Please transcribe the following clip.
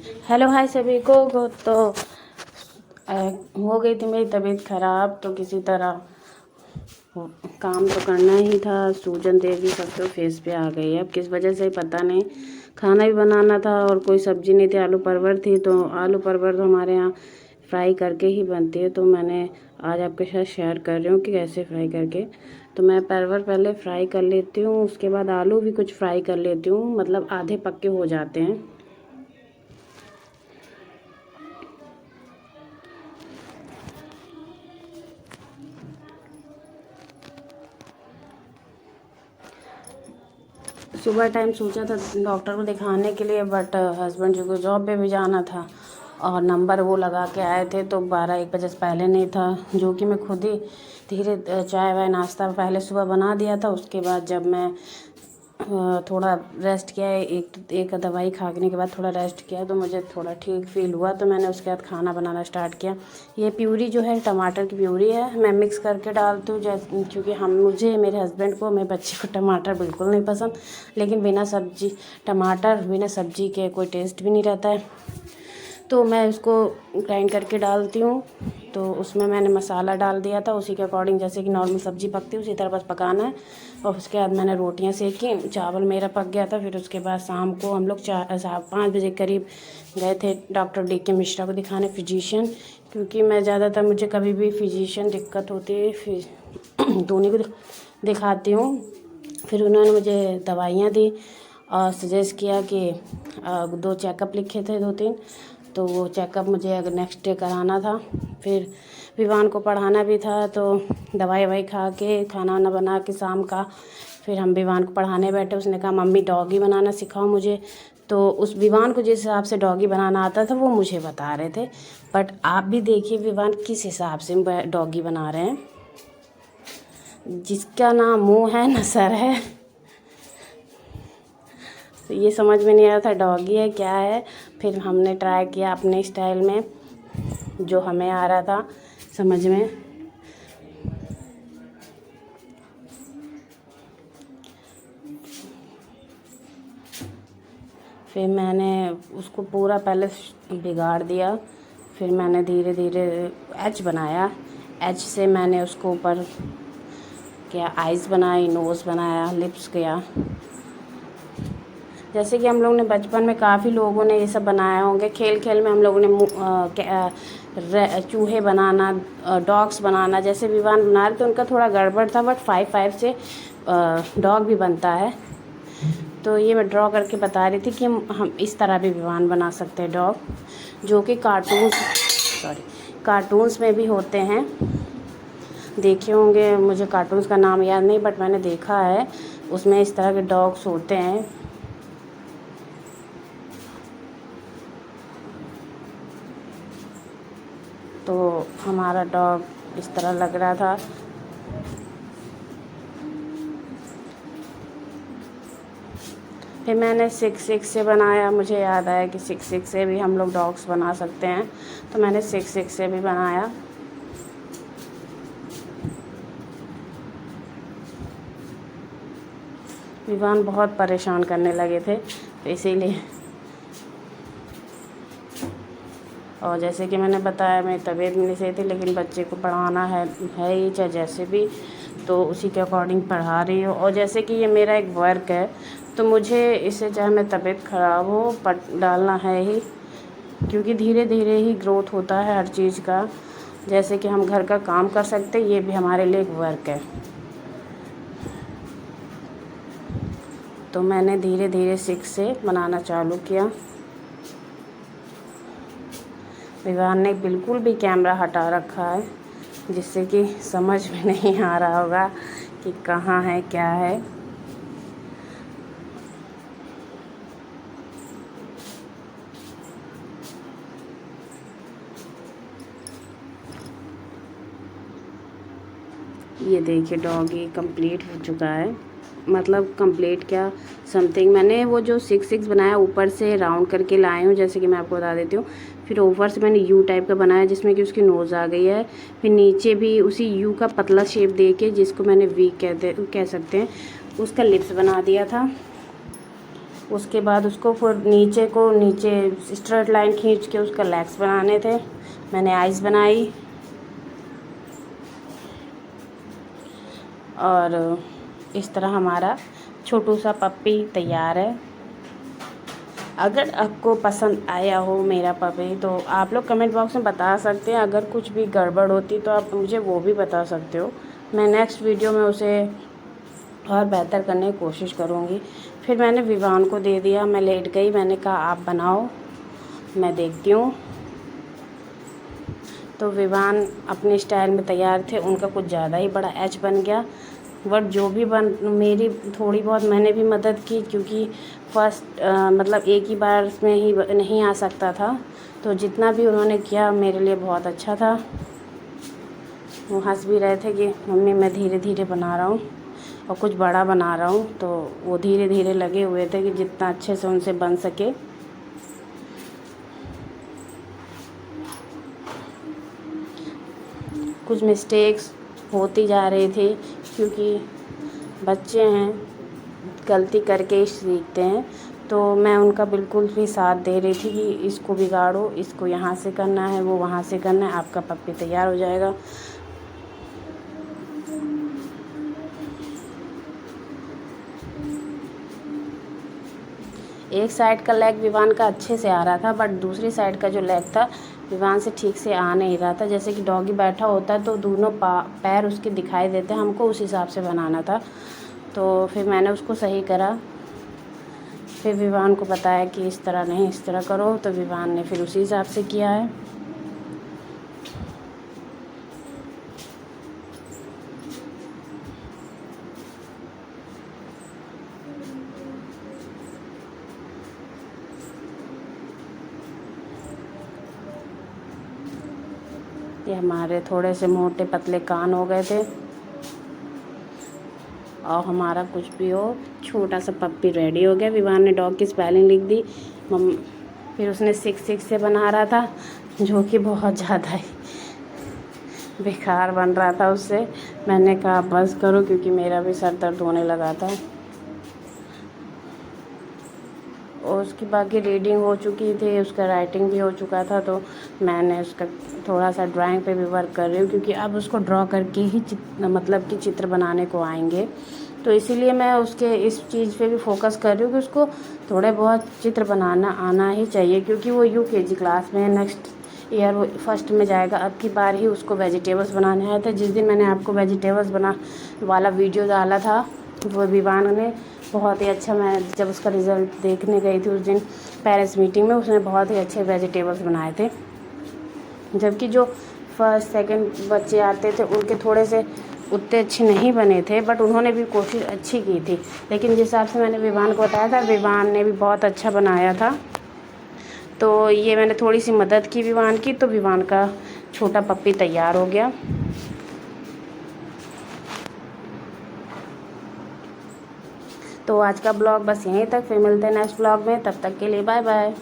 Hello hi सभी को तो हो गई थी मेरी तबीयत ख़राब। तो किसी तरह काम तो करना ही था। सूजन देवी सब तो फेस पे आ गई है। अब किस वजह से पता नहीं। खाना भी बनाना था और कोई सब्ज़ी नहीं थी, आलू परवर थी। तो आलू परवर तो हमारे यहाँ फ्राई करके ही बनती है। तो मैंने आज आपके साथ शेयर कर रही हूँ कि कैसे फ्राई करके। तो मैं परवर पहले फ्राई कर लेती हूँ, उसके बाद आलू भी कुछ फ्राई कर लेती हूँ, मतलब आधे पक्के हो जाते हैं। सुबह टाइम सोचा था डॉक्टर को दिखाने के लिए, बट हस्बैंड जी को जॉब पे भी जाना था और नंबर वो लगा के आए थे तो 12-1 बजे से पहले नहीं था, जो कि मैं खुद ही धीरे चाय वाय नाश्ता पहले सुबह बना दिया था। उसके बाद जब मैं थोड़ा रेस्ट किया, एक दवाई खाने के बाद थोड़ा रेस्ट किया तो मुझे थोड़ा ठीक फील हुआ। तो मैंने उसके बाद खाना बनाना स्टार्ट किया। ये प्यूरी जो है टमाटर की प्यूरी है, मैं मिक्स करके डालती हूँ जैसे, क्योंकि मुझे मेरे हस्बैंड को मेरे बच्चे को टमाटर बिल्कुल नहीं पसंद। लेकिन बिना सब्जी टमाटर बिना सब्जी के कोई टेस्ट भी नहीं रहता है। तो मैं उसको ग्राइंड करके डालती हूँ। तो उसमें मैंने मसाला डाल दिया था उसी के अकॉर्डिंग, जैसे कि नॉर्मल सब्ज़ी पकती है उसी तरह बस पकाना है। और उसके बाद मैंने रोटियां सेकी, चावल मेरा पक गया था। फिर उसके बाद शाम को हम लोग 5 बजे करीब गए थे डॉक्टर DK मिश्रा को दिखाने, फिजिशियन। क्योंकि मैं ज़्यादातर मुझे कभी भी फिजिशियन दिक्कत होती है फिर तो उन्हीं को दिखाती हूँ। फिर उन्होंने मुझे दवाइयाँ दी और सजेस्ट किया कि 2 चेकअप लिखे थे, 2-3। तो वो चेकअप मुझे अगर नेक्स्ट डे कराना था। फिर विवान को पढ़ाना भी था, तो दवाई ववाई खा के खाना वाना बना के शाम का फिर हम विवान को पढ़ाने बैठे। उसने कहा मम्मी डॉगी बनाना सिखाओ मुझे। तो उस विवान को जिस हिसाब से डॉगी बनाना आता था वो मुझे बता रहे थे। बट आप भी देखिए विवान किस हिसाब से डॉगी बना रहे हैं, जिसका ना मुँह है ना सर है। तो ये समझ में नहीं आ रहा था डॉगी है क्या है। फिर हमने ट्राई किया अपने स्टाइल में, जो हमें आ रहा था समझ में। फिर मैंने उसको पूरा पहले बिगाड़ दिया। फिर मैंने धीरे धीरे एच बनाया। एच से मैंने उसको ऊपर किया, आइज़ बनाई, नोज़ बनाया, लिप्स किया। जैसे कि हम लोग ने बचपन में काफ़ी लोगों ने ये सब बनाए होंगे। खेल खेल में हम लोगों ने चूहे बनाना, डॉग्स बनाना, जैसे विवान बना रहे थे उनका थोड़ा गड़बड़ था, बट 5-5 से डॉग भी बनता है। तो ये मैं ड्रॉ करके बता रही थी कि हम इस तरह भी विवान बना सकते हैं डॉग, जो कि कार्टून्स में भी होते हैं। देखे होंगे, मुझे कार्टून्स का नाम याद नहीं, बट मैंने देखा है उसमें इस तरह के डॉग्स होते हैं। तो हमारा डॉग इस तरह लग रहा था। फिर मैंने 6-6 से बनाया। मुझे याद आया कि 6-6 से भी हम लोग डॉग्स बना सकते हैं, तो मैंने 6-6 से भी बनाया। विवान बहुत परेशान करने लगे थे, तो इसीलिए। और जैसे कि मैंने बताया मेरी तबीयत नहीं सही थी, लेकिन बच्चे को पढ़ाना है ही चाहे जैसे भी, तो उसी के अकॉर्डिंग पढ़ा रही हूँ। और जैसे कि ये मेरा एक वर्क है, तो मुझे इसे चाहे मैं तबीयत ख़राब हो पट डालना है ही, क्योंकि धीरे धीरे ही ग्रोथ होता है हर चीज़ का। जैसे कि हम घर का काम कर सकते, ये भी हमारे लिए एक वर्क है। तो मैंने धीरे धीरे 6 से बनाना चालू किया। विवान ने बिल्कुल भी कैमरा हटा रखा है, जिससे कि समझ में नहीं आ रहा होगा कि कहाँ है क्या है। ये देखिए डॉगी कंप्लीट हो चुका है। मतलब कंप्लीट क्या, समथिंग मैंने वो जो 6-6 बनाया ऊपर से राउंड करके लाई हूँ, जैसे कि मैं आपको बता देती हूँ। फिर ऊपर से मैंने यू टाइप का बनाया जिसमें कि उसकी नोज़ आ गई है। फिर नीचे भी उसी यू का पतला शेप दे के, जिसको मैंने वी कह सकते हैं, उसका लिप्स बना दिया था। उसके बाद उसको फिर नीचे स्ट्रेट लाइन खींच के उसका लेग्स बनाने थे। मैंने आइज़ बनाई और इस तरह हमारा छोटू सा पप्पी तैयार है। अगर आपको पसंद आया हो मेरा पपी तो आप लोग कमेंट बॉक्स में बता सकते हैं। अगर कुछ भी गड़बड़ होती तो आप मुझे वो भी बता सकते हो। मैं नेक्स्ट वीडियो में उसे और बेहतर करने की कोशिश करूँगी। फिर मैंने विवान को दे दिया। मैं लेट गई, मैंने कहा आप बनाओ, मैं देखती हूँ। तो विवान अपने स्टाइल में तैयार थे। उनका कुछ ज़्यादा ही बड़ा एच बन गया, बट जो भी मेरी थोड़ी बहुत मैंने भी मदद की, क्योंकि फर्स्ट मतलब एक ही बार में ही नहीं आ सकता था। तो जितना भी उन्होंने किया मेरे लिए बहुत अच्छा था। वो हंस भी रहे थे कि मम्मी मैं धीरे धीरे बना रहा हूँ और कुछ बड़ा बना रहा हूँ। तो वो धीरे धीरे लगे हुए थे कि जितना अच्छे से उनसे बन सके। कुछ मिस्टेक्स होती जा रही थी, क्योंकि बच्चे हैं, गलती करके ही सीखते हैं। तो मैं उनका बिल्कुल भी साथ दे रही थी कि इसको बिगाड़ो, इसको यहाँ से करना है, वो वहाँ से करना है, आपका पप्पी तैयार हो जाएगा। एक साइड का लेग विवान का अच्छे से आ रहा था, बट दूसरी साइड का जो लेग था विवान से ठीक से आ नहीं रहा था। जैसे कि डॉगी बैठा होता है तो दोनों पैर उसके दिखाई देते हैं, हमको उस हिसाब से बनाना था। तो फिर मैंने उसको सही करा। फिर विवान को बताया कि इस तरह नहीं, इस तरह करो। तो विवान ने फिर उसी हिसाब से किया है। ये हमारे थोड़े से मोटे पतले कान हो गए थे। और हमारा कुछ भी हो, छोटा सा पप्पी रेडी हो गया। विवान ने डॉग की स्पेलिंग लिख दी। फिर उसने 6 से बना रहा था, जो कि बहुत ज़्यादा ही बेकार बन रहा था उससे। मैंने कहा बस करो, क्योंकि मेरा भी सर दर्द होने लगा था। और उसकी बाकी रीडिंग हो चुकी थी, उसका राइटिंग भी हो चुका था। तो मैंने उसका थोड़ा सा ड्राइंग पे भी वर्क कर रही हूँ, क्योंकि अब उसको ड्रॉ करके ही मतलब कि चित्र बनाने को आएंगे। तो इसीलिए मैं उसके इस चीज़ पे भी फोकस कर रही हूँ कि उसको थोड़े बहुत चित्र बनाना आना ही चाहिए, क्योंकि वो UKG क्लास में है। नेक्स्ट ईयर वो फर्स्ट में जाएगा। अब की बार ही उसको वेजिटेबल्स बनाने आए थे। जिस दिन मैंने आपको वेजिटेबल्स बना वाला वीडियो डाला था, वो विवान ने बहुत ही अच्छा, मैं जब उसका रिज़ल्ट देखने गई थी उस दिन पेरेंट्स मीटिंग में, उसने बहुत ही अच्छे वेजिटेबल्स बनाए थे। जबकि जो फर्स्ट सेकंड बच्चे आते थे उनके थोड़े से उतने अच्छे नहीं बने थे, बट उन्होंने भी कोशिश अच्छी की थी। लेकिन जिस हिसाब से मैंने विवान को बताया था, विवान ने भी बहुत अच्छा बनाया था। तो ये मैंने थोड़ी सी मदद की विवान की, तो विवान का छोटा पप्पी तैयार हो गया। तो आज का ब्लॉग बस यहीं तक। फिर मिलते हैं नेक्स्ट ब्लॉग में। तब तक के लिए बाय बाय।